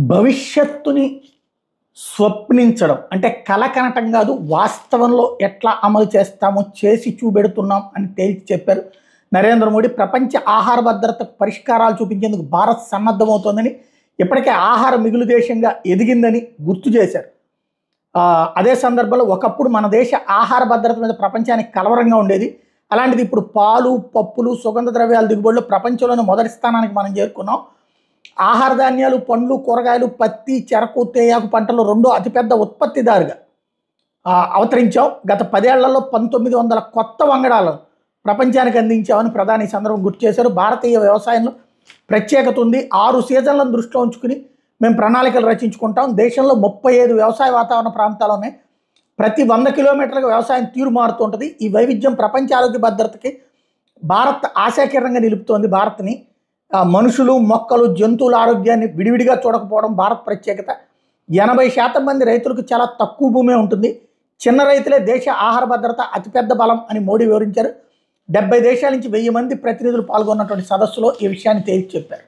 భవిష్యత్తుని స్వప్నించడం అంటే కల కనటం కాదు, వాస్తవంలో ఎట్లా అమలు చేస్తామో చేసి చూపెడుతున్నాం అని తేల్చి చెప్పారు నరేంద్ర మోడీ. ప్రపంచ ఆహార భద్రతకు పరిష్కారాలు చూపించేందుకు భారత్ సన్నద్ధమవుతోందని, ఇప్పటికే ఆహార మిగులు దేశంగా ఎదిగిందని గుర్తు చేశారు. అదే సందర్భంలో ఒకప్పుడు మన దేశ ఆహార భద్రత మీద ప్రపంచానికి కలవరంగా ఉండేది. అలాంటిది ఇప్పుడు పాలు, పప్పులు, సుగంధ ద్రవ్యాల దిగుబడిలో ప్రపంచంలోనే మొదటి స్థానానికి మనం చేరుకున్నాం. ఆహార ధాన్యాలు, పండ్లు, కూరగాయలు, పత్తి, చెరకు, తేయాకు పంటలు రెండో అతిపెద్ద ఉత్పత్తిదారుగా అవతరించాం. గత 10 ఏళ్లలో 1900 కొత్త వంగడాలను ప్రపంచానికి అందించామని ప్రధాని ఈ సందర్భం గుర్తు చేశారు. భారతీయ వ్యవసాయంలో ప్రత్యేకత ఉంది. 6 సీజన్లను దృష్టిలో ఉంచుకుని మేము ప్రణాళికలు రచించుకుంటాం. దేశంలో 35 వ్యవసాయ వాతావరణ ప్రాంతాలు ఉన్నాయి. ప్రతి 100 కిలోమీటర్లకు వ్యవసాయం తీరు మారుతూ ఉంటుంది. ఈ వైవిధ్యం ప్రపంచ ఆరోగ్య భద్రతకి భారత్ ఆశాకిరణంగా నిలుపుతోంది. భారత్ని మనుషులు, మొక్కలు, జంతువుల ఆరోగ్యాన్ని విడివిడిగా చూడకపోవడం భారత్ ప్రత్యేకత. 80% మంది రైతులకు చాలా తక్కువ భూమే ఉంటుంది. చిన్న రైతులే దేశ ఆహార భద్రత అతిపెద్ద బలం అని మోడీ వివరించారు. 70 దేశాల నుంచి 1000 మంది ప్రతినిధులు పాల్గొన్నటువంటి సదస్సులో ఈ విషయాన్ని తేల్చి చెప్పారు.